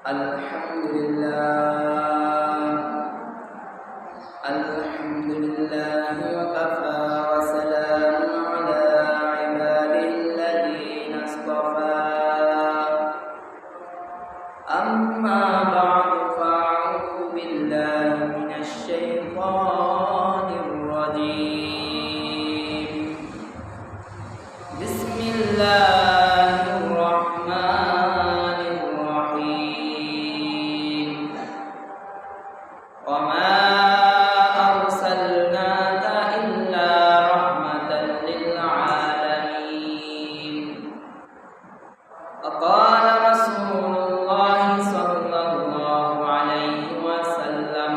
الحمد لله وكفى وسلام على عباده الذين اصطفى أما بعد فأعوذ بالله من الشيطان الرجيم بسم الله الرحمن الرحيم وما أرسلناك إلا رحمة للعالمين وقال رسول الله صلى الله عليه وسلم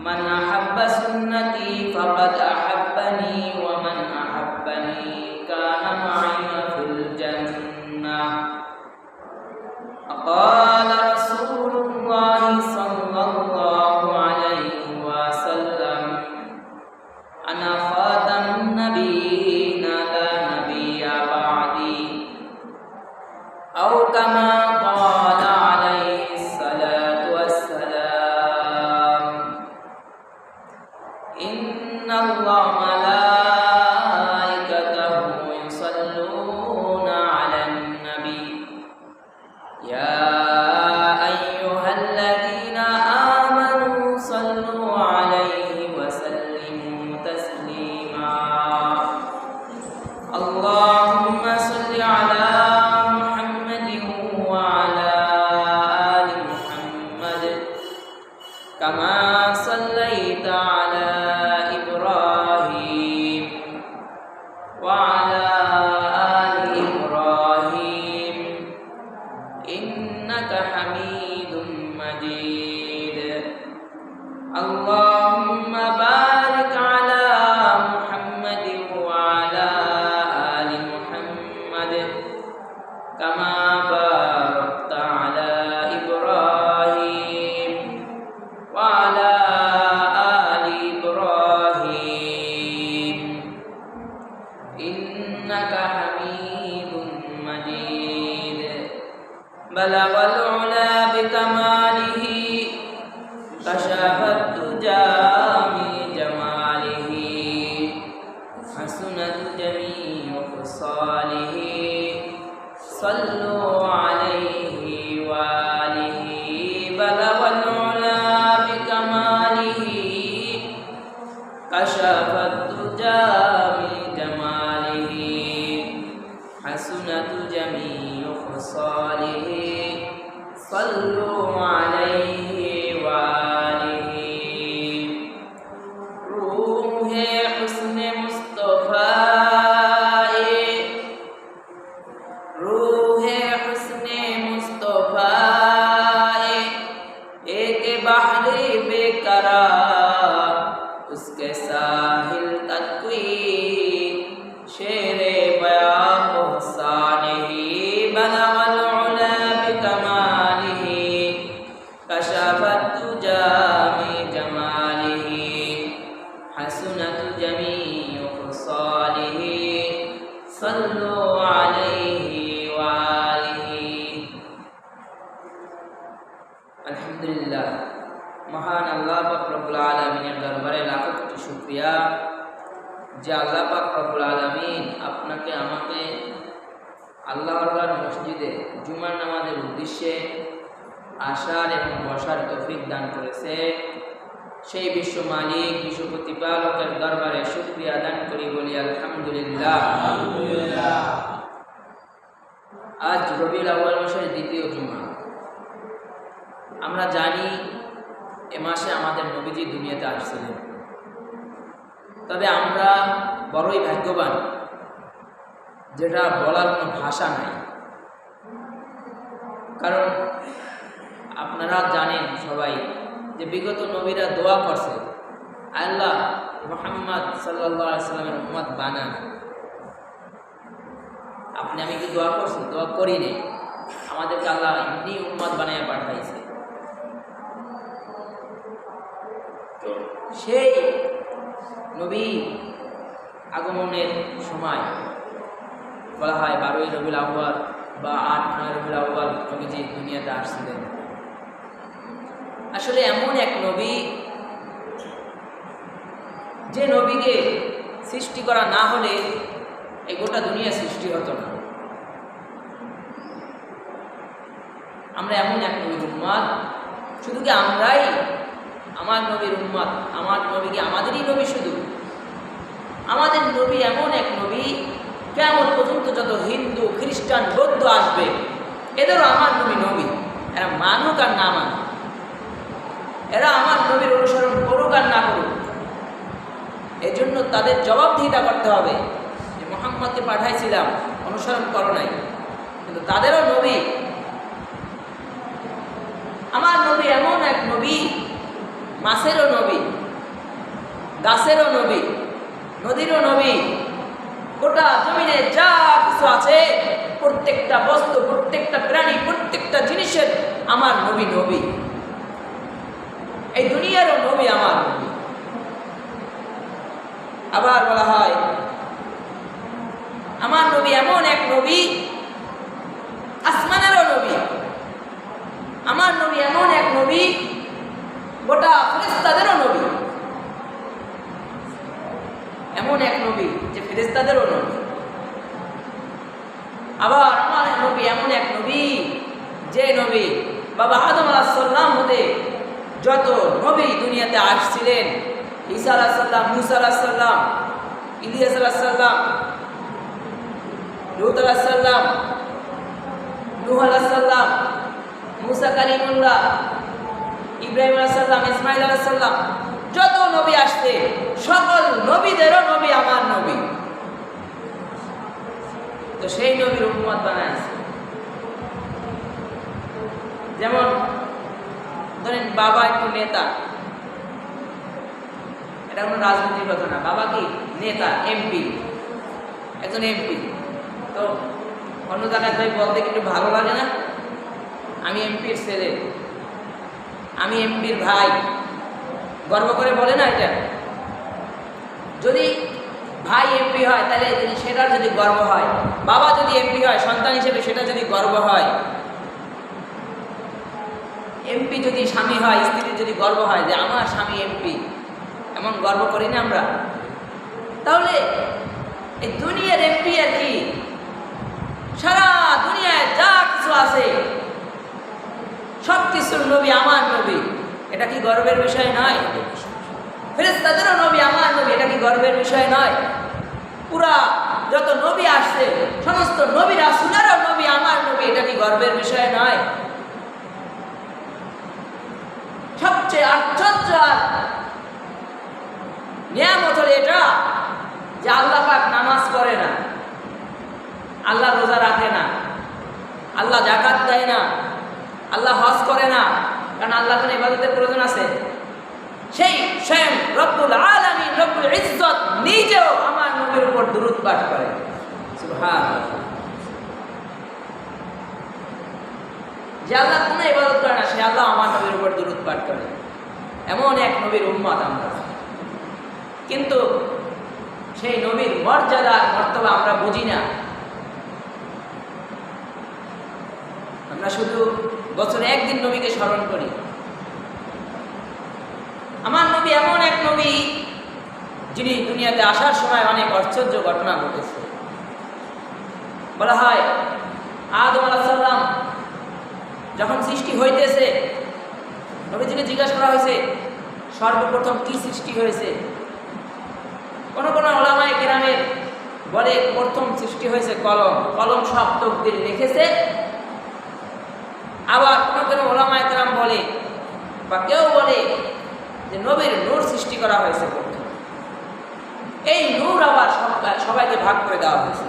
من أحب سنتي فقد أحبني ومن أحبني كان معي في الجنة وقال رسول الله صلى الله عليه وسلم أنا خاتم النبيين لا نبي بعدي أو كما قال عليه الصلاة والسلام إن الله ملائكته يصلون على النبي يا أيها الذين آمنوا صلوا عليه وسلموا تسليما اللهم صل على محمد وعلى آل محمد كما صليت على إبراهيم وعلى آل إبراهيم إنك حميد مجيد اللهم بارك على محمد وعلى آل محمد كما باركت على إبراهيم وعلى آل إبراهيم إنك حميد مجيد بلغ العلا بكماله كشف الدجى بجماله حسنت جميع خصاله صلوا عليه وآله بلغ العلا بكماله كشف الدجى بجماله حسنت جميع خصاله صلوا عليه وآله روح حسن مصطفى روح حسن مصطفى एक बहरे बेकरार उसके साहिल तक कोई शेरे बया पहुँचाने बलवल उला बिकमालिही कशफत तुजा में जमालिही हसनत जमीउ खुसालिही सल्लु अलैहि वालिही আলহামদুলিল্লাহ মহান আল্লাহ পাক রব্বুল আলামিনের দরবারে লাখ কোটি শুকরিয়া যে আল্লাহ পাক রব্বুল আলামিন আপনাকে আমাকে আল্লাহর মসজিদে জুমার নামাজের উদ্দেশ্যে আসার এবং বসার তৌফিক দান করেছে সেই বিশ্ব মালিক বিশ্ব প্রতিপালকের দরবারে শুকরিয়া দান করি বলি আলহামদুলিল্লাহ। আজ রবিউল আউয়াল মাসের দ্বিতীয় জুমা। আমরা জানি এ মাসে আমাদের নবীজি দুনিয়াতে আসছিলেন, তবে আমরা বড়ই ভাগ্যবান, যেটা বলার কোনো ভাষা নাই। কারণ আপনারা জানেন সবাই যে বিগত নবীরা দোয়া করছে, আল্লাহ মুহাম্মদ সাল্লাল্লাহু আলাইহি সাল্লামের উম্মত বানান। আপনি আমি কি দোয়া করছি? দোয়া করি নাই, আমাদেরকে আল্লাহ এমনি উম্মত বানায় পাঠাইছে। সেই নবী আগমনের সময় বলা হয় 12ই রবিউল আউয়াল বা 8-9 রবিউল আউয়াল নবীজি দুনিয়াতে আসছিলেন। আসলে এমন এক নবী, যে নবীকে সৃষ্টি করা না হলে এই গোটা দুনিয়া সৃষ্টি হতো না। আমরা এমন এক নবীর উম্মত, শুধু কি আমরাই আমার নবীর উম্মত? আমার নবী কি আমাদেরই নবী? শুধু আমাদের নবী এমন এক নবী, কিয়ামত পর্যন্ত যত হিন্দু, খ্রিস্টান, বৌদ্ধ আসবে, এদেরও আমার নবী নবী। এরা মানুক আর না মানুক, এরা আমার নবীর অনুসরণ করুক আর না করুক, এই জন্য তাদের জবাবদিহিতা করতে হবে যে মুহাম্মদকে পাঠাইছিলাম, অনুসরণ করো নাই, কিন্তু তাদেরও নবী। আমার নবী এমন এক নবী, মাছেরও নবী, গাছেরও নবী, নদীরও নবী, গোটা জমিনে যা কিছু আছে প্রত্যেকটা বস্তু, প্রত্যেকটা প্রাণী, প্রত্যেকটা জিনিসের আমার নবী নবী। এই দুনিয়ারও নবী আমার নবী। আবার বলা হয় আমার নবী এমন এক নবী, আসমানেরও নবী। আমার নবী এমন এক নবী, গোটা ফেরেশতাদেরও নবী। এমন এক নবী যে ফেরেশতাদেরও নবী। আবার আমার নবী এমন এক নবী, যে নবী বাবা আদম আলাইহিস সালাম হতে যত নবী দুনিয়াতে আসছিলেন, ঈসা আলাইহিস সালাম, মুসা আলাইহিস সালাম, ইলিয়াস আলাইহিস সালাম, লূত আলাইহিস সালাম, নূহ আলাইহিস সালাম, মুসা কালিমুল্লাহ, ইব্রাহিম আলাইহিস সালাম, ইসমাঈল আলাইহিস সালাম, যত নবী আসছে সকল নবীদেরও নবী আমার নবী। তো সেই নবীর উম্মত বানাইছে। যেমন ধরেন বাবা একটু নেতা, এটা কোনো রাজনীতির কথা না, বাবা কি নেতা, এমপি, একজন এমপি। তো অন্য জায়গায় যাই বলতে একটু ভালো লাগে না? আমি এমপির ছেলে, আমি এমপির ভাই, গর্ব করে বলে না এটা? যদি ভাই এমপি হয় তাহলে সেটার যদি গর্ব হয়, বাবা যদি এমপি হয় সন্তান হিসেবে সেটা যদি গর্ব হয়, এমপি যদি স্বামী হয়, স্ত্রীর যদি গর্ব হয় যে আমার স্বামী এমপি, এমন গর্ব করি না আমরা? তাহলে এই দুনিয়ার এমপি আর কি, সারা দুনিয়ায় যা কিছু আছে সব কিছুর নবী আমার নবী, এটা কি গর্বের বিষয় নয়? ফেরেশতাদেরও নবী আমার নবী, এটা কি গর্বের বিষয় নয়? পুরা যত নবী আসছে সমস্ত নবী রাসূলেরও নবী আমার নবী, এটা কি গর্বের বিষয় নয়? সবচেয়ে আশ্চর্য আর নিয়ামত হলো এটা যে আল্লাহ পাক নামাজ পড়ে না, আল্লাহ রোজা রাখে না, আল্লাহ যাকাত দেয় না, আল্লাহ হজ করে না, কারণ আল্লাহ কোনো ইবাদতের প্রয়োজন আছে? সেই স্বয়ং রব্বুল আলামিন, রব্বুল ইজ্জত নিজেও আমার নবীর উপর দুরূদ পাঠ করে। সুবহানাল্লাহ। যে আল্লাহ কোনো ইবাদত করে না, সে আল্লাহ আমার নবীর উপর দুরূদ পাঠ করে। এমন এক নবীর উম্মত আমরা, কিন্তু সেই নবীর মর্যাদা মর্তবা আমরা বুঝি না। আমরা শুধু বছরে একদিন নবীকে স্মরণ করি। আমার নবী এমন এক নবী যিনি দুনিয়াতে আসার সময় অনেক আশ্চর্য ঘটনা ঘটেছে। বলা হয় আদম আলাইহিস সালাম যখন সৃষ্টি হইতেছে, নবীজিকে জিজ্ঞাসা করা হয়েছে সর্বপ্রথম কি সৃষ্টি হয়েছে? কোন কোন উলামায়ে কেরামের বলে প্রথম সৃষ্টি হয়েছে কলম, কলম সব তাকদীর লিখেছে। আবার কোন কোন উলামায়ে কেরাম বলে বা কেউ বলে যে নবীর নূর সৃষ্টি করা হয়েছে প্রথম। এই নূর আবার সবাইকে ভাগ করে দেওয়া হয়েছে।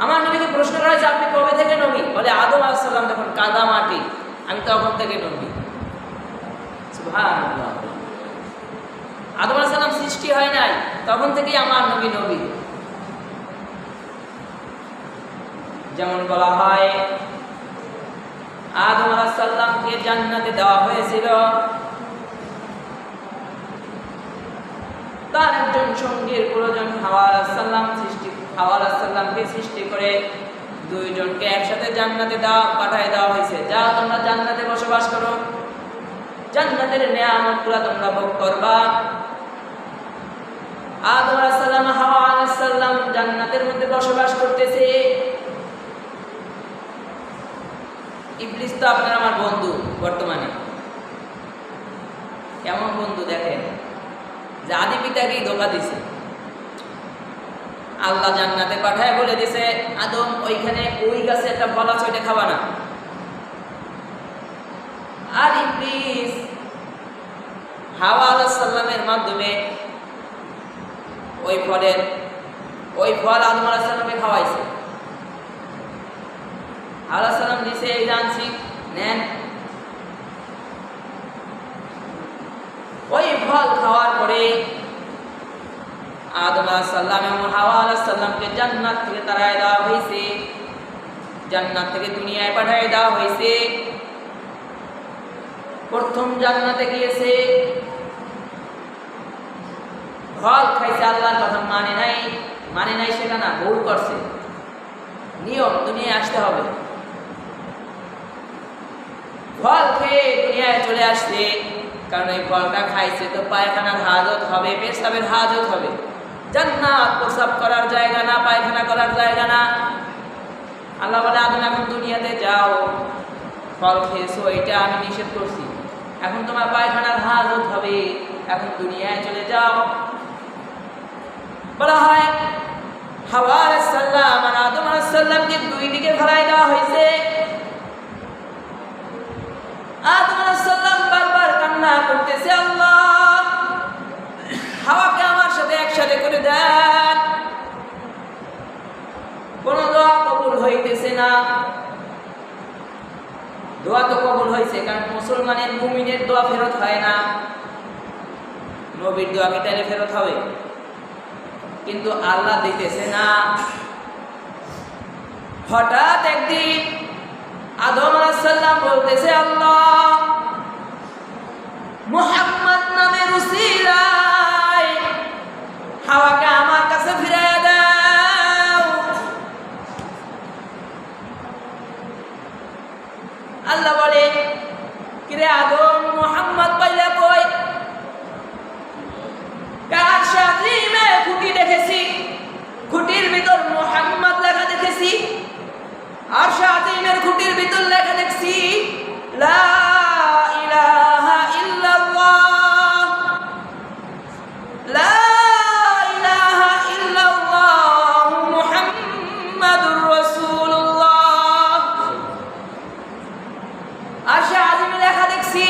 আমার নবীকে প্রশ্ন করা হয়েছে আপনি কবে থেকে নবী? বলে আদম আলাইহিস সালাম যখন কাদা মাটি, আমি তখন থেকে নবী। সুবহানাল্লাহ। আদম আলাইহিস সালাম সৃষ্টি হয় নাই, তখন থেকেই আমার নবী নবী। যেমন বলা হয় আদম আলাইহিস সালামকে জান্নাতে দেওয়া হয়েছিল, তার একজন সঙ্গীর প্রয়োজন হাওয়া আলাইহিস সালাম হাওয়া আলাইহিস সালামকে সৃষ্টি করে দুইজনকে একসাথে জান্নাতে পাঠায় দেওয়া হয়েছে। যাও তোমরা জান্নাতে বসবাস করো, জান্নাতের নেয়ামতগুলো তোমরা ভোগ করবা। আদম আলাইহিস সালাম, হাওয়া আলাইহিস সালাম জান্নাতের মধ্যে বসবাস করতেছে। ইবলিস তো আপনার আমার বন্ধু বর্তমানে। কেমন বন্ধু দেখেন, যে আদি পিতাকেই ধোঁকা দিছে। আল্লাহ জান্নাতে পাঠায় বলে দিছে, আদম ওইখানে ওই গাছে একটা ফল আছে, ওইটা খাবা না। আর ইবলিস হাওয়া আলাইহিস সালামের মাধ্যমে ওই ফল আদম আলাইহিস সালামকে খাওয়াইছে। আলাইহিস সালাম দিছে, এই জানছি নেন। ওই ফল খাওয়ার পরে আদম আলাইহিস সালাম এবং হাওয়া আলাইহিস সালামকে জান্নাত থেকে তাড়ায় দেওয়া হয়েছে, জান্নাত থেকে দুনিয়ায় পাঠিয়ে দেওয়া হয়েছে। প্রথম জান্নাতে গিয়েছে, ফল খাইছে, আল্লাহর কথা মানে নাই সেটা না, ভুল করছে। নিয়ম, দুনিয়ায় আসতে হবে। ফল খেয়ে দুনিয়ায় চলে আসছে, কারণ এই ফলটা খাইছে তো পায়খানার হাজত হবে, পেশাবের হাজত হবে। জান্নাত প্রস্রাব করার জায়গা না, পায়খানা করার জায়গা না। আল্লাহ বলে, আদম এখন দুনিয়াতে যাও, ফল খেয়েছো, এটা আমি নিষেধ করছি, এখন তোমার পায়খানার হাজত হবে, এখন দুনিয়ায় চলে যাও। বলা হয় হাওয়া আলাইহিস সালাম আর আদম আলাইহিস সালামকে দুই দিকে ফেলাই দেওয়া হয়েছে। আদম আলাইহিস সালাম বারবার কান্না করতেছে, আল্লাহ হাওয়াকে আমার সাথে একসাথে করে দেন। কোন দোয়া কবুল হইতেছে না। দোয়া তো কবুল হয়েছে, কারণ মুসলমানের মুমিনের দোয়া ফেরত হয় না, নবীর দোয়া কেটে ফেরত হবে, কিন্তু আল্লাহ দিতেছে না। হঠাৎ একদিন আদম আলাইহিস সালাম বলতেছে, আল্লাহ মুহাম্মদ নামের উসিলায় হাওয়াকে আমার কাছে ফিরাইয়া দাও। আল্লাহ বলে, কিরে আদম, মুহাম্মদ পাইলা কই? কার শাদিমে খুঁটি দেখেছি, খুঁটির ভিতর মুহাম্মদ লেখা দেখেছি, আর শাদিমের খুঁটির ভিতর লেখা দেখছি লা ইলাহা ইল্লাল্লাহ, লা ইলাহা ইল্লাল্লাহ মুহাম্মাদুর রাসূলুল্লাহ। আর শাদিমে লেখা দেখছি।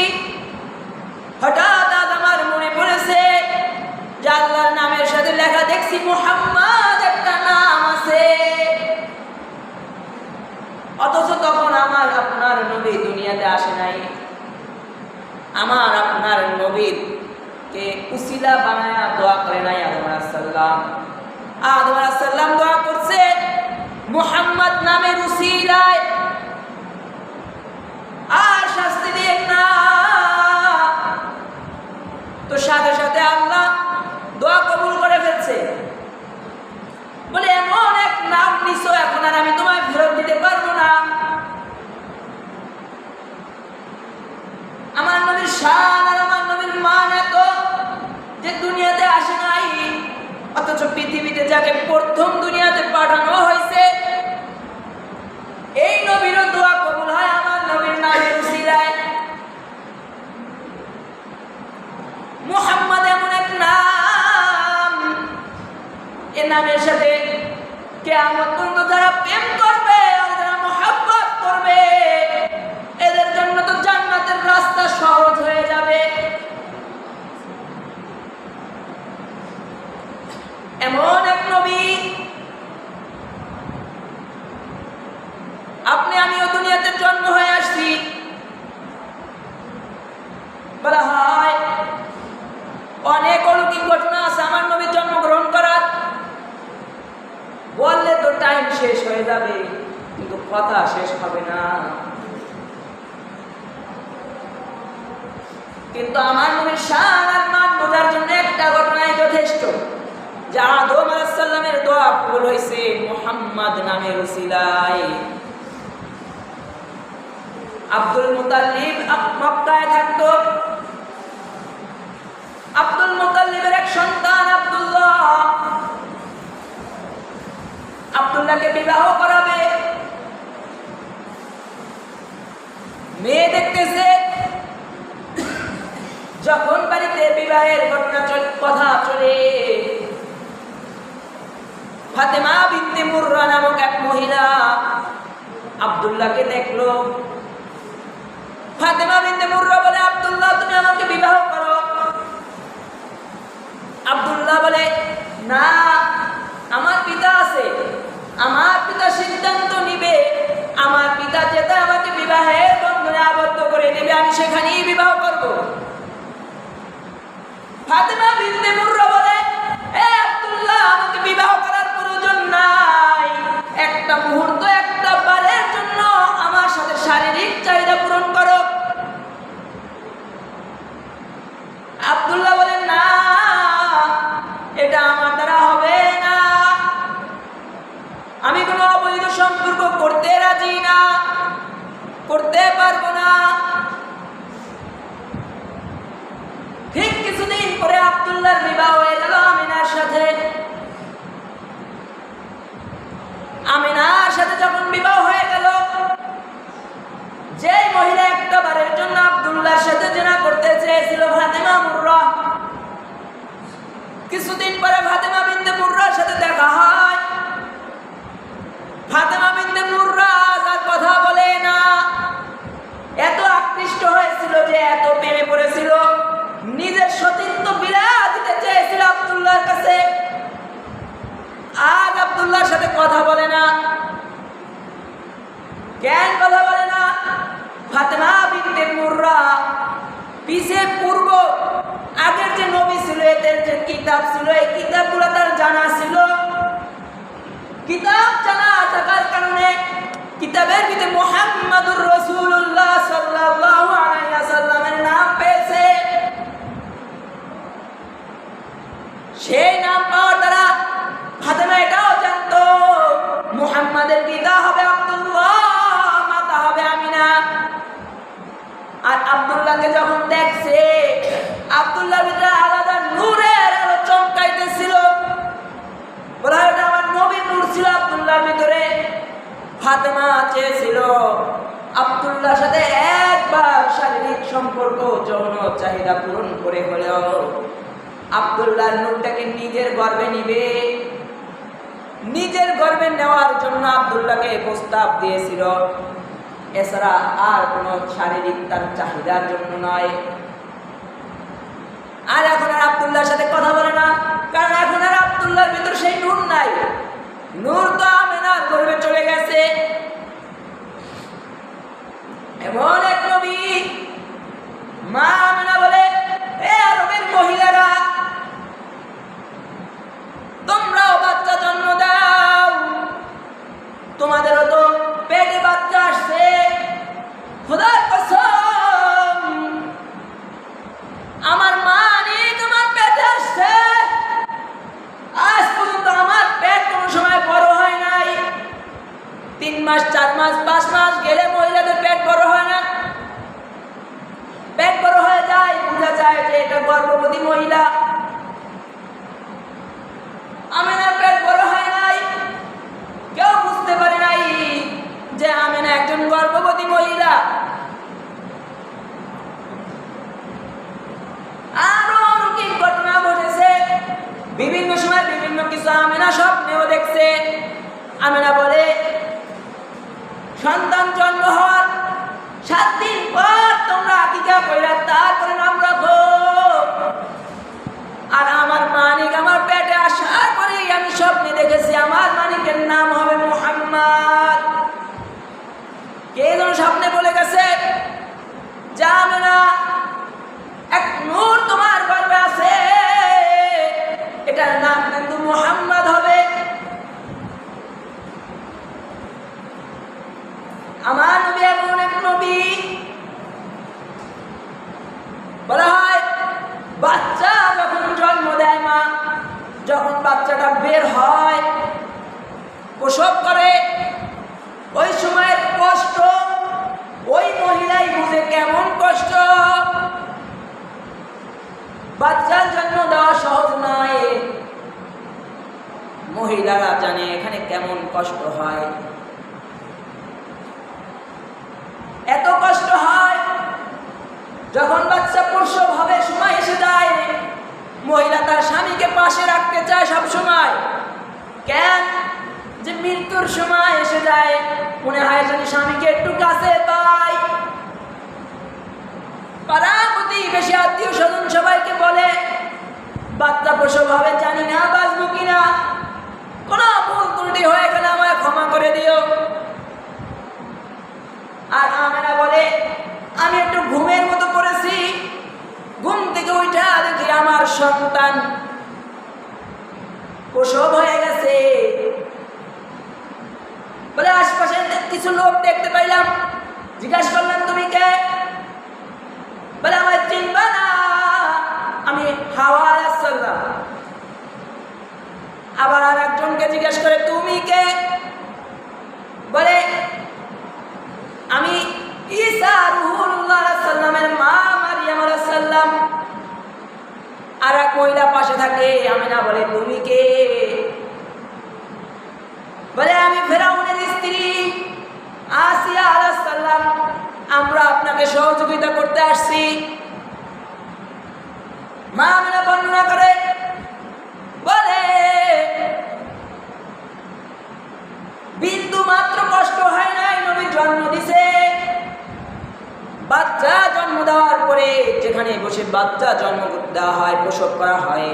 হঠাৎ আমার মনে পড়েছে যে আল্লাহর নামের সাথে লেখা দেখছি মুহাম্মদ একটা নাম আছে, অথচ তখন আমার আপনার নবী দুনিয়াতে আসে নাই। আমার আপনার নবীর কে উসিলা বানায়া দোয়া করে নাই আদম আলাইহিস সালাম। আদম আলাইহিস সালাম দোয়া করছে মুহাম্মদ নামের উসিলায়, আর শাস্তি দিয়ে না। তো সাথে সাথে আল্লাহ দোয়া কবুল করে ফেলছে, বলে এমন এক নাম নিছো, এখন আর আমি তোমায় ফেরত দিতে পারবো না। আমার নবীর শান আর আমার নবীর মান এত যে দুনিয়াতে আসে নাই, অথচ পৃথিবীতে যাকে প্রথম দুনিয়াতে পাঠানো হয়েছে, এই নবীরও দোয়া কবুল হয় আমার নবীর নামের উসিলায়। মুহাম্মদ এমন এক নাম, এ নামের সাথে কিয়ামত পর্যন্ত যারা প্রেম করবে আর যারা মুহাব্বত করবে, এদের জন্য তো জান্নাতের রাস্তা সহজ হয়ে যাবে। এমন এক নবী, আপনি আমিও দুনিয়াতে জন্ম হয়ে আসছি। বলা হয় অনেক অলৌকিক ঘটনা আছে আমার নবীর জন্মগ্রহণ করার, বললে তো টাইম শেষ হয়ে যাবে, কিন্তু কথা শেষ হবে না। কিন্তু আমার নবীর শান আর মান বোঝার জন্য একটা ঘটনাই যথেষ্ট। যে আদম আলাইহিস সালামের দোয়া কবুল হয়েছে মুহাম্মদ নামের উসিলায়। আব্দুল মুতাল্লিব মক্কায় থাকতো। আব্দুল মুতাল্লিবের এক সন্তান আব্দুল্লাহ, আব্দুল্লাহকে বিবাহ করাবে। মেয়ে দেখতেছে। যখন বাড়িতে বিবাহের কথা চলে, ফাতেমা বিনতে মুররা নামক এক মহিলা আব্দুল্লাহকে দেখলো। ফাতেমা বিনতে মুররা বলে, আব্দুল্লাহ তুমি আমাকে বিবাহ করো। আব্দুল্লাহ বলে, না, আমার পিতা আছে, আমার পিতা সিদ্ধান্ত নিবে, আমার পিতা যেটা আমাকে বিবাহের বন্ধনে আবদ্ধ করে দেবে আমি সেখানেই বিবাহ করব। ফাতেমা বিনতে মুররা বলে, এ আব্দুল্লাহ আমাকে বিবাহ করার প্রয়োজন নাই, একটা মুহূর্ত একটা বারের জন্য আমার সাথে শারীরিক চাহিদা পূরণ করো। আব্দুল্লাহ বলে, না, এটা আমার দ্বারা হবে না, আমি কোনো অবৈধ সম্পর্ক করতে রাজি না, করতে পারবো না। ঠিক কিছুদিন পরে আব্দুল্লাহর বিবাহ হয়ে গেল আমিনার সাথে। আমিনার সাথে যখন বিবাহ হয়ে গেল, যে মহিলা একটা বারের জন্য আব্দুল্লাহর সাথে জিনা করতে চেয়েছিল ফাতেমা মুররা, কিছুদিন পরে ফাতেমা বিনতে মুররার সাথে দেখা হয়। ফাতেমা বিনতে মুররা আর কথা বলে না, এত আকৃষ্ট হয়েছিল যে এত প্রেমে পড়েছিল, নিজের সতীত্ব বিলাই দিতে চেয়েছিল আব্দুল্লাহর কাছে। আজ আব্দুল্লাহর সাথে কথা বলে না। কেন কথা বলে না? ফাতেমা বিনতে মুররা পিছে পূর্ব আগের যে নবী ছিল, এদের যে কিতাব ছিল, এই কিতাবগুলো তার জানা ছিল। কিতাব জানা থাকার কারণে কিতাবের ভিতরে মুহাম্মাদুর রাসূলুল্লাহ সাল্লাল্লাহু আলাইহি ওয়াসাল্লামের নাম পেয়েছে। সেই নাম পাওয়ার দ্বারা ফাতেমা এটাও জানতো মুহাম্মাদের পিতা হবে আব্দুল্লাহ, মাতা হবে আমিনা। আর আব্দুল্লাহকে যখন দেখছে, আব্দুল্লাহর ভিতরে আলাদা নূরের আলো চমকাইতেছিল। বলা হয় এটা আমার নবীর নূর ছিল আব্দুল্লাহর ভিতরে। ফাতেমা চেয়েছিল আব্দুল্লাহর সাথে একবার শারীরিক সম্পর্ক, যৌন চাহিদা পূরণ করে হলেও আব্দুল্লাহর নূরটাকে নিজের গর্ভে নিবে। নিজের গর্ভে নেওয়ার জন্য আব্দুল্লাহকে প্রস্তাব দিয়েছিল, এছাড়া আর কোনো শারীরিক তার চাহিদার জন্য নয়। আর এখন আর আব্দুল্লাহর সাথে কথা বলে না, কারণ এখন আর আব্দুল্লাহর ভিতর সেই নূর নাই। নূর তো আমিনার গর্ভে চলে গেছে। এমন এক নবী, মা আমিনা বলে, এ আরবের মহিলারা, তোমরাও বাচ্চা জন্ম দাও, তোমাদেরও তো পেটে বাচ্চা আসছে, খোদার কসম আমার মা নেই, তোমার পেটে আসছে। আজ পর্যন্ত আমার পেট কোনো সময় বড় হয় নাই। 3 মাস 4 মাস 5 মাস গেলে মহিলাদের পেট বড় হয় না। পেট বড় হয়ে যায়, বোঝা যায় যে এটা গর্ভবতী মহিলা। আমিনার পেট বড় হয় নাই, কেউ বুঝতে পারে নাই যে আমিনা একজন গর্ভবতী মহিলা। আরো অলৌকিক ঘটনা ঘটেছে, বিভিন্ন সময় বিভিন্ন কিছু আমিনা স্বপ্নেও দেখছে। আমিনা বলে, সন্তান জন্ম হওয়ার 7 দিন পর তোমরা আকিকা কইরা তারপরে নাম রাখো। আর আমার মানিক আমার পেটে আসার পরেই আমি স্বপ্নে দেখেছি আমার মানিকের নাম হবে মুহাম্মদ। কে যেন স্বপ্নে বলে গেছে, জানে না এক নূর তোমার গর্ভে আছে, এটার নাম কিন্তু মুহাম্মদ হবে। আমার নবী এমন এক নবী, বলা হয় বাচ্চা যখন জন্ম দেয় মা, যখন বাচ্চা বের হয়, প্রসব করে, ওই সময়ের কষ্ট ওই মহিলাই বুঝে কেমন কষ্ট। বাচ্চার জন্ম দেওয়া সহজ নয়, মহিলারা জানে এখানে কেমন কষ্ট হয়। এত কষ্ট হয় যখন বাচ্চা প্রসব হবে, সময় এসে যায়, মহিলা তার স্বামীকে পাশে রাখতে চায় সব সময়। কেন? যে মৃত্যুর সময় এসে যায়, মনে হয় যদি স্বামীকে একটু কাছে পাই। পাড়া প্রতিবেশী আত্মীয় স্বজন সবাইকে বলে, বাচ্চা প্রসব হবে, জানি না বাঁচবো কিনা, কোনো ভুল ত্রুটি হয়ে গেলে আমায় ক্ষমা করে দিও। আর আমেনা বলে, আমি একটু ঘুমের মতো করেছি, ঘুম থেকে উঠা দেখি আমার সন্তান প্রসব হয়ে গেছে। বলে আশপাশে কিছু লোক দেখতে পাইলাম, জিজ্ঞাসা করলাম তুমি কে? বলে আমার চিনবা না, আমি হাওয়া আলাইহিসসালাম। আবার আর একজনকে জিজ্ঞেস করে তুমি কে? বলে আমি ঈসা রুহুল্লাহ আলাইহিস সালামের মা মারিয়াম আলাইহিস সালাম। আর এক মহিলা পাশে থাকে, আমিনা বলে তুমি কে? বলে আমি ফেরাউনের স্ত্রী আসিয়া আলাইহিস সালাম, আমরা আপনাকে সহযোগিতা করতে আসছি। মা আমিনা বর্ণনা করে বলে বিন্দু মাত্র কষ্ট হয় নাই, নবী জন্ম দিছে। বাচ্চা জন্ম দেওয়ার পরে যেখানে বসে বাচ্চা জন্ম দেওয়া হয়, প্রসব করা হয়,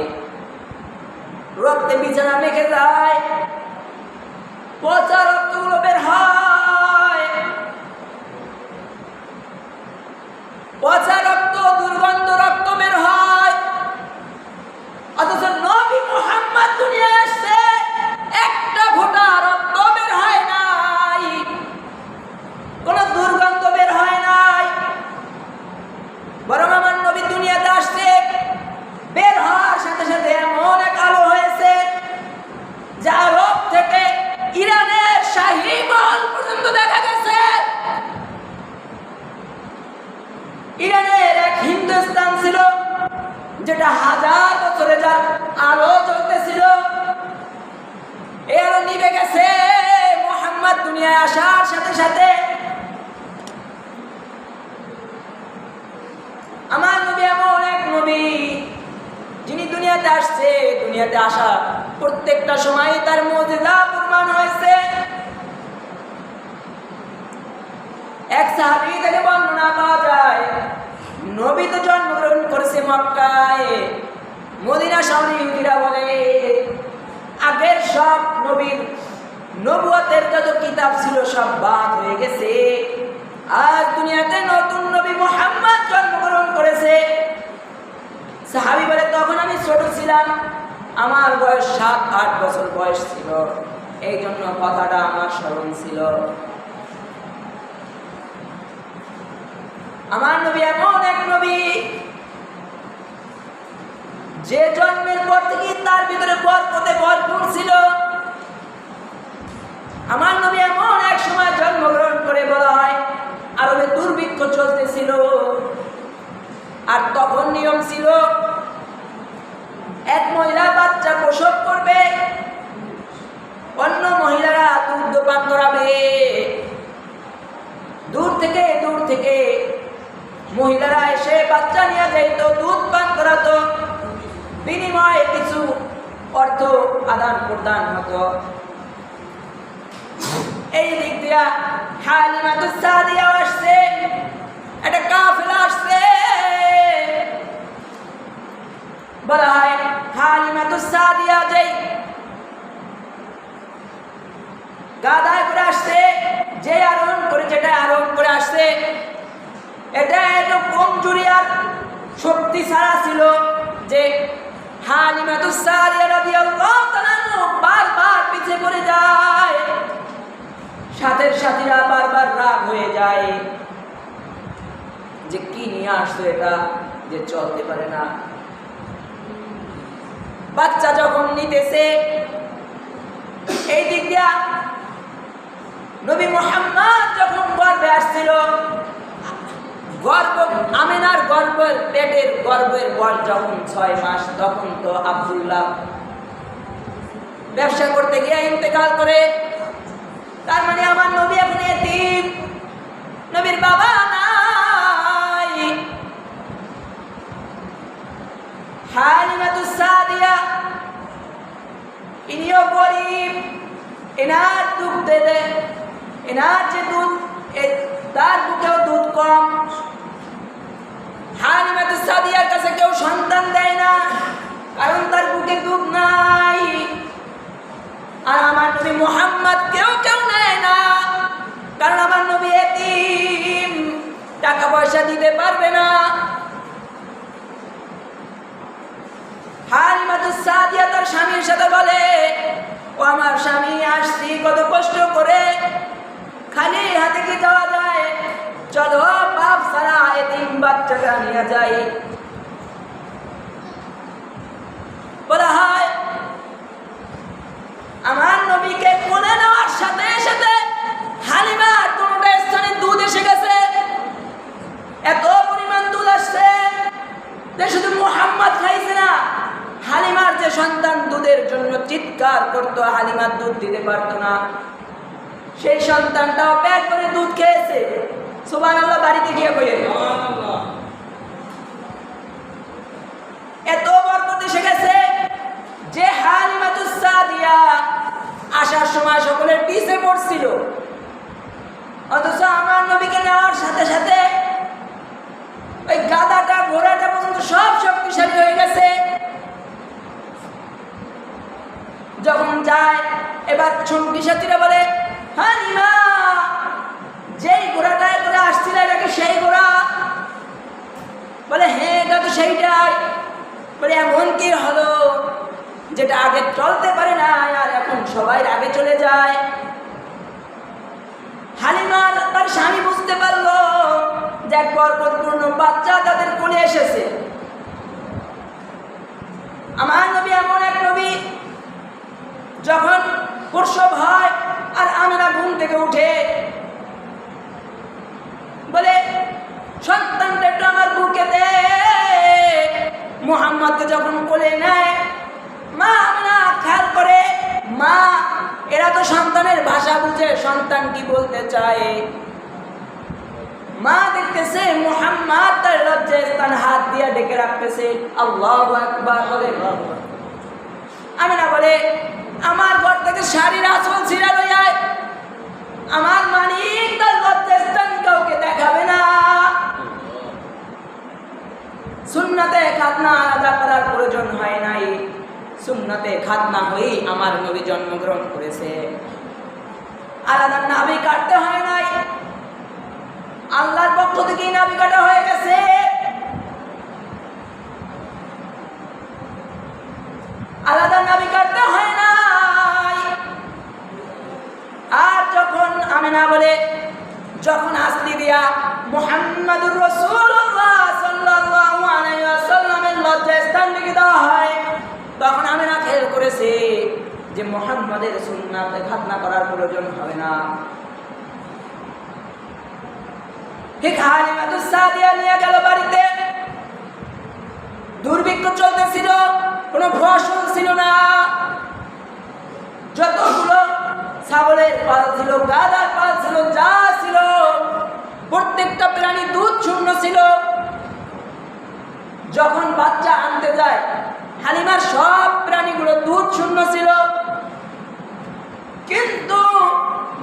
রক্তে বিছানা মেখে যায়, পচা রক্তগুলো বের হয়, পচা রক্ত, দুর্গন্ধ রক্ত বের হয়। অথচ নবী মুহাম্মদ দুনিয়ায় আসছে, একটা ফোঁটা রক্ত বের হয় নাই, কোন দুর্গন্ধ বের হয় নাই। বরং আমার নবী দুনিয়াতে আসছে, বের হওয়ার সাথে সাথে এমন এক আলো হয়েছে, যে আরব থেকে ইরানের শাহী মহল পর্যন্ত দেখা গেছে। ইরানের এক হিন্দুস্তান ছিল, যেটা 1000 বছরে যার আলো জ্বলতেছিল, এই আলো নিভে গেছে মুহাম্মদ দুনিয়ায় আসার সাথে সাথে। আমার নবী এমন এক নবী, যিনি দুনিয়াতে আসছে, দুনিয়াতে আসা প্রত্যেকটা সময় তার মুজিজা প্রমাণ হয়েছে। এক সাহাবী থেকে বর্ণনা পাওয়া যায়, নবী তো জন্মগ্রহণ করেছে মক্কায়, মদিনা শহরে ইহুদিরা বলে আগের সব নবীর নবুয়তের যত কিতাব ছিল সব বাদ হয়ে গেছে, আজ দুনিয়াতে নতুন নবী মুহাম্মদ জন্মগ্রহণ করেছে। সাহাবী বলে তখন আমি ছোট ছিলাম, আমার বয়স 7-8 বছর বয়স ছিল, এই জন্য কথাটা আমার স্মরণ ছিল। আমার নবী এমন এক নবী, যে জন্মের পর থেকে তার ভিতরে বরকতে ভরপুর ছিল। আমার নবী এমন এক সময় জন্মগ্রহণ করে, বলা হয় আরবে দুর্ভিক্ষ চলতেছিল, আর তখন নিয়ম ছিল এক মহিলা বাচ্চা প্রসব করবে, অন্য মহিলারা দুধ পান করাবে। দূর থেকে মহিলারা এসে বাচ্চা নিয়ে যাইত, দুধ পান করাতো, বিনিময়ে কিছু অর্থ আদান প্রদান হতো। এই দিক দিয়া হালিমাতুস সাদিয়া আসছে, একটা কাফেলা আসছে, বলা হয় হালিমাতুস সাদিয়া যেই গাদায় করে আসছে, যে আরোহণ করে, যেটা আরোহণ করে আসছে, এটা এত কমজোরি আর শক্তি ছাড়া ছিল যে হালিমাতুস সাদিয়া রাদিয়াল্লাহু তাআলা বারবার পিছিয়ে পড়ে যায়। সাথের সাথীরা বারবার রাগ হয়ে যায় যে কি নিয়ে আসছে এটা, যে চলতে পারে না। বাচ্চা যখন নিতেছে, এই দিক দিয়া নবী মুহাম্মদ যখন গর্ভে আসছিল, আমিনার গর্ভের পেটের গর্ভের বয়স যখন 6 মাস, তখন তো আব্দুল্লাহ ব্যবসা করতে গিয়ে ইন্তেকাল করে। তার মানে আমার নবী এখন এতিম, নবীর বাবা নাই। হালিমাতুস সাদিয়া ইনিও গরিব, এনার দুধ দেবে, এনার যে দুধ তার বুকেও দুধ কম। হালিমাতুস সাদিয়ার কাছে কেউ সন্তান দেয় না, কারণ তার বুকে দুধ নাই। আর আমার নবী মুহাম্মদ কেউ নেয় না, কারণ আমার নবী এতিম, টাকা পয়সা দিতে পারবে না। হালিমাতুস সাদিয়া তার স্বামীর সাথে বলে, ও আমার স্বামী, আসছি কত কষ্ট করে, খালি হাতে কি যাওয়া যায়? চলো বাপ সারা এতিম বাচ্চাকে নিয়ে যাই। বলা হয় আমার নবীকে কোলে নেওয়ার সাথে সাথে হালিমার কোনটা স্থানে দুধ এসে গেছে। এত পরিমাণ দুধ আসছে যে শুধু মুহাম্মদ খাইছে না, হালিমার যে সন্তান দুধের জন্য চিৎকার করতো, হালিমার দুধ দিতে পারতো না, সেই সন্তানটাও পেট করে দুধ খেয়েছে। সুবহানাল্লাহ, বাড়িতে গিয়ে কইে এত বরকত এসে গেছে যে হালিমাতুস সাদিয়া আসার সময় সকলের পিছে পড়ছিল, অথচ আমার নবীকে নেওয়ার সাথে সাথে ওই গাধাটা ঘোড়াটা পর্যন্ত সব শক্তিশালী হয়ে গেছে। যখন যায় এবার সঙ্গী সাথীরা বলে, হালিমা, যেই ঘোড়াটায় করে আসছিল এটা কি সেই ঘোড়া? বলে হ্যাঁ, এটা তো সেইটাই। বলে এমন কি হলো যেটা আগে চলতে পারে না আর এখন সবাই আগে চলে যায়? হালিমার তার স্বামী বুঝতে পারলো যে এক বরকতপূর্ণ বাচ্চা তাদের কোলে এসেছে। আমার নবী এমন এক নবী, যখন প্রসব হয় আর আমিনা ঘুম থেকে উঠে বলে, সন্তানটা একটু আমার বুকে দে। মুহাম্মদকে যখন কোলে নেয়, মা আমিনা খেয়াল করে, মা এরা তো সন্তানের ভাষা বুঝে, সন্তান কি বলতে চায়। মা দেখতেছে মুহাম্মদ তার লজ্জাস্থান হাত দিয়ে ডেকে রাখতেছে, আল্লাহু আকবার বলে। আমিনা বলে, আমার ঘর থেকে শাড়ির আঁচল ছিঁড়া লইয়া আমার মালিক তার লজ্জাস্থান কাউকে দেখাবে না। সুন্নাতে খাতনা আলাদা করার প্রয়োজন হয় নাই, সুন্নাতে খাতনা হয়েই আমার নবী জন্মগ্রহণ করেছে, আলাদা নাভি কাটতে হয় নাই, আল্লাহর পক্ষ থেকেই নাভি কাটা হয়ে গেছে। আলাদা নাভি কাটতে হয় নাই। আর যখন আমিনা বলে, যখন আসলি দিয়া মুহাম্মাদুর রাসূলুল্লাহ সাল্লাল্লাহু আলাইহি ওয়াসাল্লামের লজ্জাস্থান লিখে দেওয়া হয়, তখন আমিনা খেয়াল করেছে যে মুহাম্মাদের সুন্নাতে খাতনা করার প্রয়োজন হবে না। ঠিক হালিমাতুস সাদিয়া নিয়ে গেল বাড়িতে। দুর্ভিক্ষ চলতেছিল, কোনো ফসল ছিল না, যতগুলো ছাগলের পাল ছিল, গাধার পাল ছিল, যা ছিল প্রত্যেকটা প্রাণী দুধ শূন্য ছিল। যখন বাচ্চা আনতে যায়, হালিমার সব প্রাণীগুলো দুধ শূন্য ছিল, কিন্তু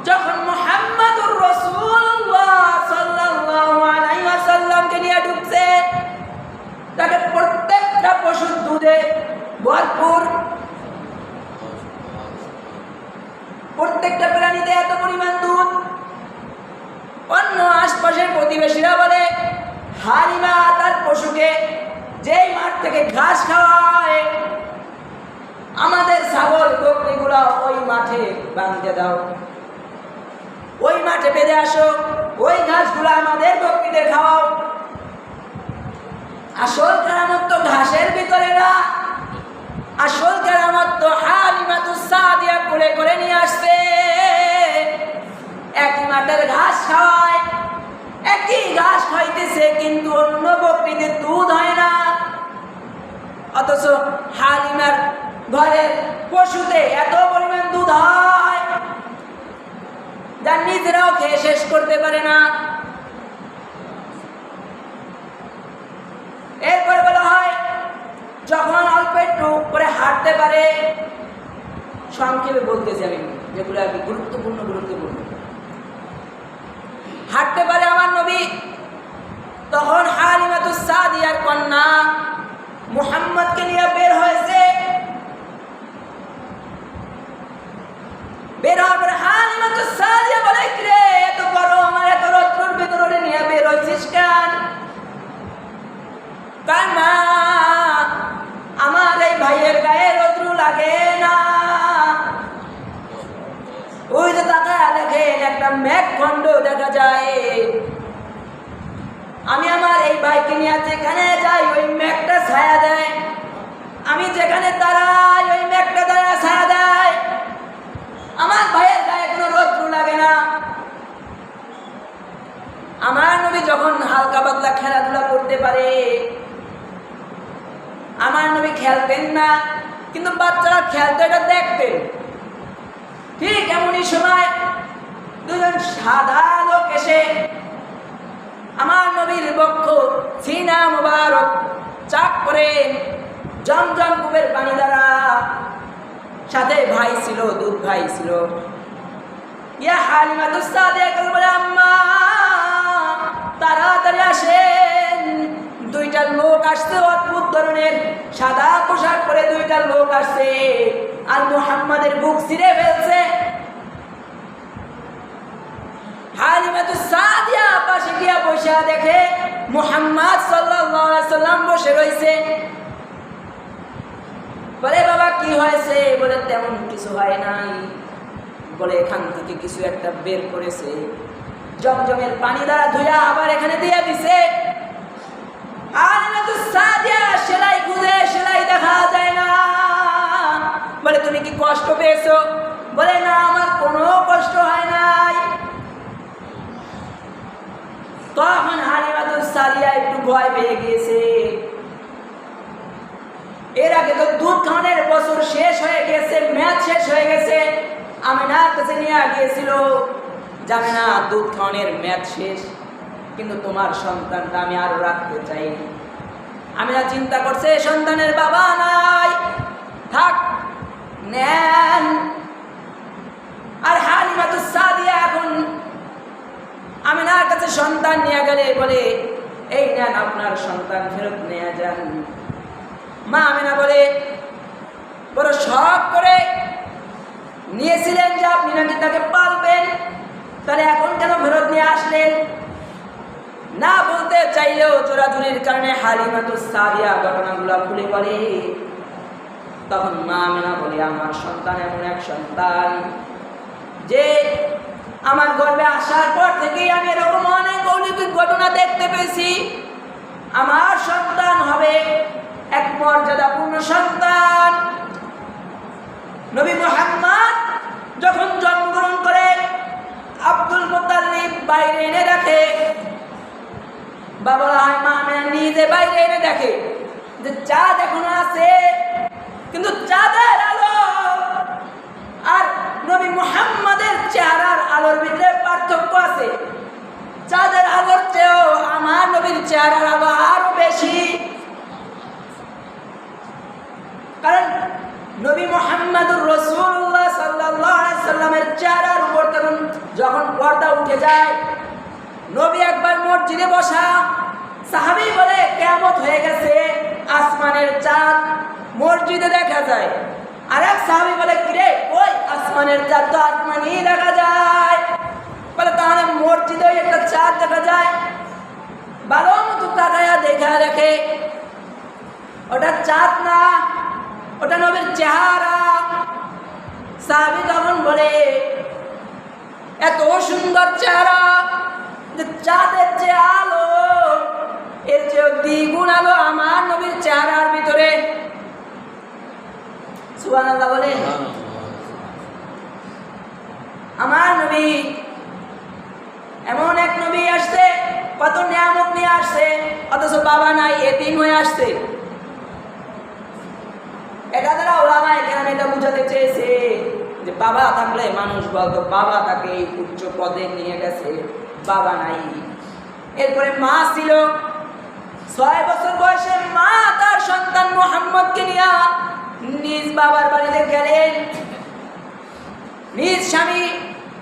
যখন মুহাম্মাদুর রাসূলুল্লাহ সাল্লাল্লাহু আলাইহি ওয়াসাল্লামকে নিয়ে ঢুকছে, তাকে প্রত্যেকটা পশুর দুধে ভরপুর, প্রত্যেকটা প্রাণীতে এত পরিমাণ দুধ। অন্য আশপাশের প্রতিবেশীরা বলে, হালিমা তার পশুকে যেই মাঠ থেকে ঘাস খাওয়ায়, আমাদের ছাগল বকরিগুলো ওই মাঠে বাঁধতে দাও, ওই মাঠে বেঁধে আসো, ওই ঘাসগুলো আমাদের বকরিদের খাওয়াও। আসল কেরামত তো ঘাসের ভিতরে না, আসল কেরামত তো হালিমাতুস সাদিয়া কোলে করে মাঠের ঘাস খাওয়ায়, একই ঘাস খাইতেছে কিন্তু অন্য বকরিতে দুধ হয় না। অথচ হালিমার ঘরের পশুতে এত পরিমাণ দুধ হয় যা নিজেরাও খেয়ে শেষ করতে পারে না। এরপরে বলা হয় যখন অল্প একটু করে হাঁটতে পারে, সংক্ষেপে বলতেছি আমি যেগুলো আর কি গুরুত্বপূর্ণ হাঁটতে পারে আমার নবী, তখন হালিমাতুস সাদিয়ার কন্যা মুহাম্মদকে নিয়ে বের হয়েছে। বের হওয়ার পরে হালিমাতুস সাদিয়া বলে, কিরে এত গরম আর এত রৌদ্রের ভিতরে নিয়ে বের হয়েছিস কেন? কারণ আমার এই ভাইয়ের গায়ে রৌদ্র লাগে না। ওই যে তাকায় দেখেন একটা মেঘখণ্ড দেখা যায়, আমি আমার এই ভাইকে নিয়ে যেখানে যাই ওই মেঘটা ছায়া দেয়, আমি যেখানে দাঁড়াই ওই মেঘটা দাঁড়ায় ছায়া দেয়, আমার ভাইয়ের গায়ে কোনো রৌদ্র লাগে না। আমার নবী যখন হালকা পাতলা খেলাধুলা করতে পারে, আমার নবী খেলতেন না কিন্তু বাচ্চারা খেলতে এটা দেখতেন। ঠিক এমনই সময় দুজন সাদা লোক এসে আমার নবীর বক্ষ সিনা মুবারক চাক করে জমজম কূপের পানি দ্বারা, সাথে ভাই ছিল, দুধ ভাই ছিল। ইয়া হালিমাতুস সাদিয়া বলে, আম্মা তাড়াতাড়ি আসেন, দুইটা লোক আসছে, অদ্ভুত ধরনের সাদা পোশাক পরে দুইটা লোক আসছে আর মুহাম্মাদের বুক ছিঁড়ে ফেলছে। হালিমাতুস সাদিয়া পাশে গিয়া বসে দেখে মুহাম্মদ সাল্লাল্লাহু আলাইহি সাল্লাম বসে রয়েছে। বলে, বাবা কি হয়েছে? বলে, তেমন কিছু হয় নাই। বলে, এখান থেকে কিছু একটা বের করেছে, জমজমের পানি দ্বারা ধুইয়া আবার এখানে দিয়ে দিছে। হালিমাতুস সাদিয়া সেলাই খুঁজে সেলাই দেখা যায় না। বলে, তুমি কি কষ্ট পেয়েছো? বলে, না আমার কোনো কষ্ট হয় নাই। তখন হালিমাতুস সাদিয়া একটু ভয় পেয়ে গিয়েছে। এর আগে তো দুধ খাওয়ানোর বছর শেষ হয়ে গেছে, ম্যাচ শেষ হয়ে গেছে। আমিনার কাছে নিয়ে গিয়েছিল, জানে না দুধ খাওয়ানোর ম্যাচ শেষ, কিন্তু তোমার সন্তানটা আমি আরো রাখতে চাই। আমিনা চিন্তা করছে সন্তানের বাবা নাই, থাক নেন। আর হালিমাতুস সাদিয়া এখন আমিনার কাছে সন্তান নিয়ে গেলে বলে, এই নেন আপনার সন্তান, ফেরত নিয়ে যান। মা আমিনা বলে, বড় শখ করে নিয়েছিলেন যে আপনি নাকি তাকে পালবেন, তাহলে এখন কেন ফেরত নিয়ে আসলেন? না বলতে চাইলেও জোরাজুরির কারণে হালিমাতুস সাদিয়া ঘটনাগুলো খুলে পড়ে। তখন মা আমিনা বলে, আমার সন্তান এমন এক সন্তান যে আমার গর্ভে আসার পর থেকেই আমি এরকম অনেক অলৌকিক ঘটনা দেখতে পেয়েছি। আমার সন্তান হবে এক মর্যাদাপূর্ণ সন্তান। নবী মুহাম্মদ যখন জন্মগ্রহণ করে, আব্দুল মুত্তালিব বাইরে এনে দেখে, বাবা মা আমিনা নিজে বাইরে এনে দেখে যে চাঁদ এখনো আছে, কিন্তু চাঁদের আলো আর নবী মুহাম্মদের চেহারার আলোর ভিতরে পার্থক্য আছে। চাঁদের আলোর চেয়েও আমার নবীর চেহারার আলো আরো বেশি। কারণ নবী মুহাম্মদুর রাসূলুল্লাহ সাল্লাল্লাহু আলাইহি সাল্লামের চেহারার উপর যখন পর্দা উঠে যায়, নবী একবার মসজিদে বসা, সাহাবী বলে কিয়ামত হয়ে গেছে, আসমানের চাঁদ মসজিদে দেখা যায়। আর এক সাহাবী বলে, কিরে ওই আসমানের চাঁদ তো আসমানেই দেখা যায়। বলে, তাহলে মসজিদে একটা চাঁদ দেখা যায়। ভালো মতো তাকায়া দেখা দেখে ওটা চাঁদ না, ওটা নবীর চেহারা। সাহাবী তখন বলে, এত সুন্দর চেহারা যে চাঁদের যে আলো এর চেয়ে দ্বিগুণ আলো আমার নবীর চেহারার ভিতরে। সুবহানাল্লাহ বলে। আমার নবী নবী আসছে, কত নিয়ামত নিয়ে আসছে, অথচ বাবা নাই, এতিম হয়ে আসছে। এটা দ্বারা ওলামায়ে কেরাম এটা বুঝাতে চেয়েছে যে বাবা থাকলে মানুষ বলতো বাবা তাকে এই উচ্চ পদে নিয়ে গেছে, বাবা নাই। এরপরে মা ছিল, 6 বছর বয়সে মা তার সন্তান মুহাম্মদকে নিয়ে নিজ বাবার বাড়িতে গেলেন। নিজ স্বামী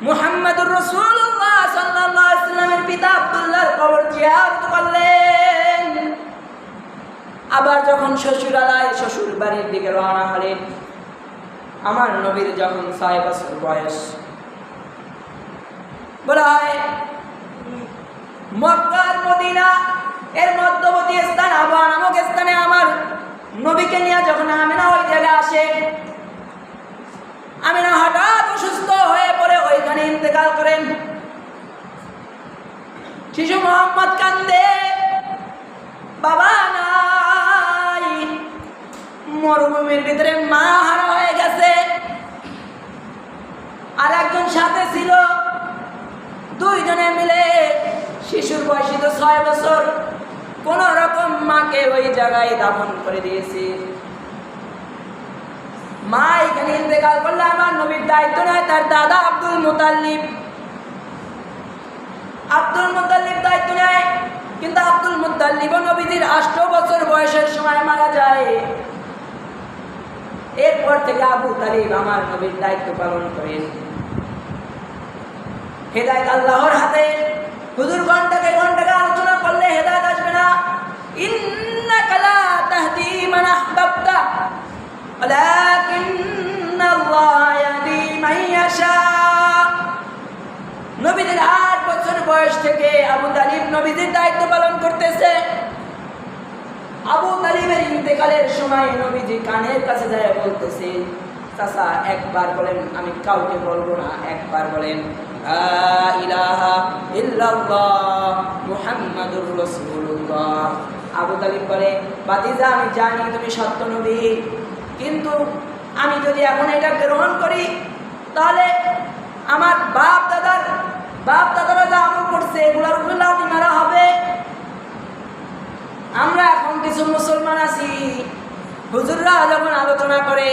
মুহাম্মদুর রাসূলুল্লাহ সাল্লাল্লাহু আলাইহি ওয়াসাল্লামের পিতা আব্দুল্লাহর কবর জিয়ারত করলেন। আবার যখন শ্বশুর বাড়ির দিকে রওনা হলেন, আমার নবীর যখন 6 বছর বয়স, বলা হয় মক্কা আর মদিনা এর মধ্যবর্তী স্থান আবওয়া নামক স্থানে আমার নবীকে নিয়ে যখন আমিনা ওই জায়গায় আসে, আমিনা হঠাৎ অসুস্থ হয়ে পড়ে ওইখানে ইন্তেকাল করেন। শিশু মোহাম্মদ কান্দে, বাবা নাই, মরুভূমির ভিতরে মা হারা হয়ে গেছে। আর একজন সাথে ছিল, দুইজনে মিলে শিশুর বয়সী তো 6 বছর, কোন রকম মাকে ওই জায়গায় দাফন করে দিয়েছে। মা এখানে ইন্তেকাল করলে আমার নবীর দায়িত্ব নেয় তার দাদা আব্দুল মুতাল্লিব দায়িত্ব নেয়। কিন্তু আব্দুল মুতাল্লিব নবীজির 8 বছর বয়সের সময় মারা যায়। এরপর থেকে আবু তালিব আমার নবীর দায়িত্ব পালন করেন। হেদায়েত আল্লাহর হাতে। হুজুর ঘন্টাকে আলোচনা করলে হেদায়েত আসবে না। ইন্নাকা লা তাহদি মান আহবাবতা ওয়ালাকিন্নাল্লাহা ইয়াহদি মান ইয়াশা। নবীজির 8 বছর বয়স থেকে আবু তালিব নবীজির দায়িত্ব পালন করতেছে। আবু তালিবের ইন্তেকালের সময় নবীজি কানের কাছে যায় বলতেছে, চাচা একবার বলেন, আমি কাউকে বলবো না, একবার বলেন লা ইলাহা ইল্লাল্লাহ মুহাম্মাদুর রাসূলুল্লাহ। আবু তালিব বলে, বাতিজা আমি জানি তুমি সত্য নবী, কিন্তু আমি যদি এখন এটা গ্রহণ করি তাহলে আমার বাপ দাদারা যা আমল করছে এগুলোর উপর লাথি মারা হবে। আমরা এখন কিছু মুসলমান আছি, হুজুররা যখন আলোচনা করে,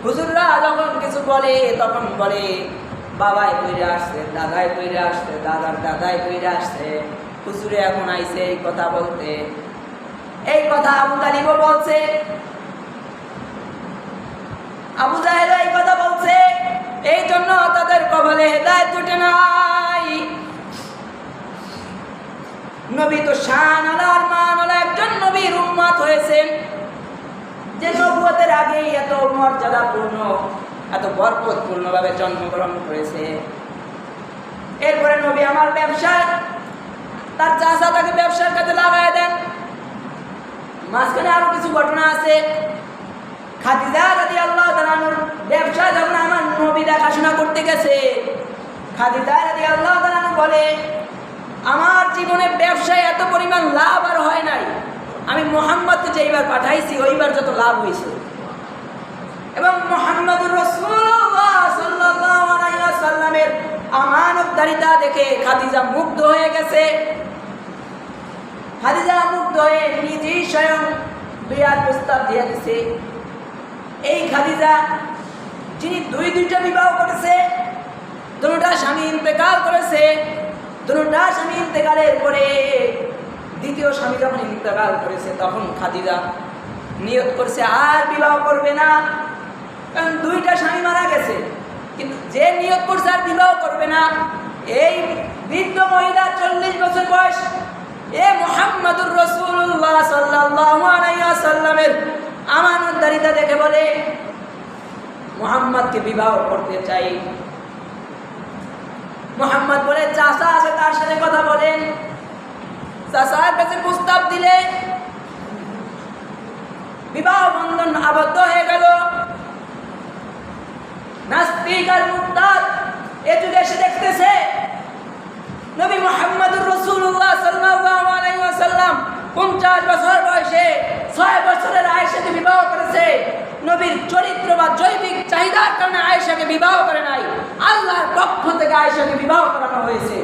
হুজুররা যখন কিছু বলে, তখন বলে বাবাই কইরে আসছে, দাদাই কইরে আসছে, দাদার দাদাই কইরে আসছে, হুজুরে এখন আইছে এই কথা বলতে। এই কথা আবু তালিবও বলছে, আবু জাহেল এই কথা বলছে। এই জন্য তাদের কপালে হেদায়েত জুটে নাই। নবী তো শান আলার মান আলা একজন নবীর উম্মত হয়েছেন, যে নবুয়তের আগেই এত মর্যাদাপূর্ণ, এত বরকতপূর্ণ ভাবে জন্মগ্রহণ করেছে। এরপরে নবী আমার ব্যবসায়, তার চাচা তাকে ব্যবসার কাজে লাগায় দেন। মাঝখানে আরো কিছু ঘটনা আছে। খাদিজা রাদিয়াল্লাহু তাআলা আনহার ব্যবসা যখন আমার নবী দেখাশোনা করতে গেছে, খাদিজা রাদিয়াল্লাহু তাআলা আনহা বলে, আমার জীবনে ব্যবসায় এত পরিমাণ লাভ আর হয় নাই, আমি মুহাম্মদকে যেইবার পাঠাইছি ওইবার যত লাভ হয়েছে। এবং মুহাম্মদুর রাসূলুল্লাহ সাল্লাল্লাহু আলাইহি ওয়াসাল্লামের আমানতদারিতা দেখে খাদিজা মুগ্ধ হয়ে গেছে। খাদিজা মুগ্ধ হয়ে নিজেই স্বয়ং বিয়ার প্রস্তাব দিয়ে দিয়েছে। এই খাদিজা যিনি দুইটা বিবাহ করেছে, দুটা স্বামী ইন্তেকাল করেছে, দুটা স্বামী ইন্তেকালের পরে দ্বিতীয় স্বামী যখন ইন্তেকাল করেছে, তখন খাদিজা নিয়ত করছে আর বিবাহ করবে না, কারণ দুইটা স্বামী মারা গেছে। কিন্তু যে নিয়ত করছে আর বিবাহ করবে না, এই বৃদ্ধ মহিলা 40 বছর বয়স, এ মুহাম্মদুর রাসূলুল্লাহ সাল্লাল্লাহু আলাইহি ওয়াসাল্লামের আমানতদারিতা দেখে বলে, মুহাম্মদকে বিবাহ করতে চাই। মুহাম্মদ বলে, চাচা আছে তার সাথে কথা বলেন। চাচার কাছে প্রস্তাব দিলে বিবাহ বন্ধন আবদ্ধ হয়ে গেল। নাস্তিক আর মুরতাদ এ যুগে এসে দেখতেছে নবী মুহাম্মদুর রাসূলুল্লাহ সাল্লাল্লাহু আলাইহি ওয়াসাল্লাম 50 বছর বয়সে 6 বছরের আয়েশাকে বিবাহ করেছে। নবীর চরিত্র বা জৈবিক চাহিদার কারণে আয়েশাকে বিবাহ করে নাই, আল্লাহর পক্ষ থেকে আয়েশাকে বিবাহ করানো হয়েছে।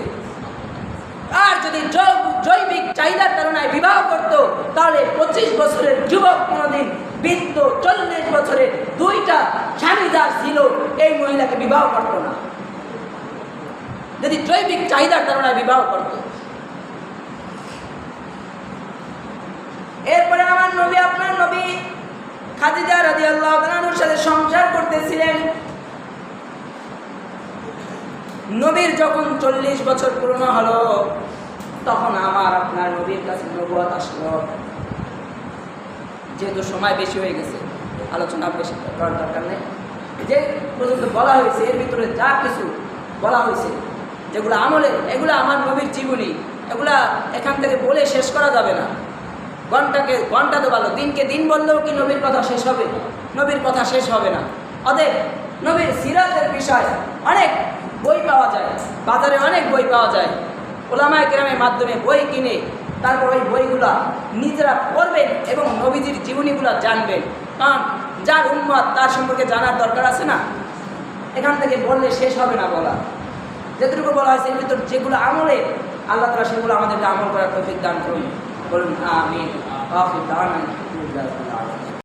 আর যদি জৈবিক চাহিদার তাড়নায় বিবাহ করত তাহলে 25 বছরের যুবক কোনোদিন বৃদ্ধ 40 বছরের 2টা স্বামী যার ছিল এই মহিলাকে বিবাহ করত না, যদি জৈবিক চাহিদার তাড়নায় বিবাহ করত। এরপরে আমার নবী, আপনার নবী খাদিজা রাদিয়াল্লাহু তাআলার সাথে সংসার করতেছিলেন। নবীর যখন 40 বছর পূর্ণ হলো তখন আমার আপনার নবীর কাছে নবুয়ত আসলো। যেহেতু সময় বেশি হয়ে গেছে, আলোচনা বেশি করার দরকার নেই। যে পর্যন্ত বলা হয়েছে এর ভিতরে যা কিছু বলা হয়েছে যেগুলো আমলের, এগুলো আমার নবীর জীবনী, এগুলা এখান থেকে বলে শেষ করা যাবে না। ঘন্টাকে ঘন্টা তো ভালো, দিনকে দিন বললেও কি নবীর কথা শেষ হবে? নবীর কথা শেষ হবে না। অতএব নবীর সিরাতের বিষয় অনেক বই পাওয়া যায়, বাজারে অনেক বই পাওয়া যায়। ওলামায়ে কেরামের মাধ্যমে বই কিনে তারপর ওই বইগুলা নিজেরা পড়বেন এবং নবীজির জীবনীগুলা জানবেন। কারণ যার উম্মত তার সম্পর্কে জানার দরকার আছে না? এখান থেকে বললে শেষ হবে না বলা। যেটুকু বলা হয়েছে এর ভিতর যেগুলো আমলে, আল্লাহ তাআলা সেগুলো আমাদেরকে আমল করার তৌফিক দান করুন। বলুন আমিন।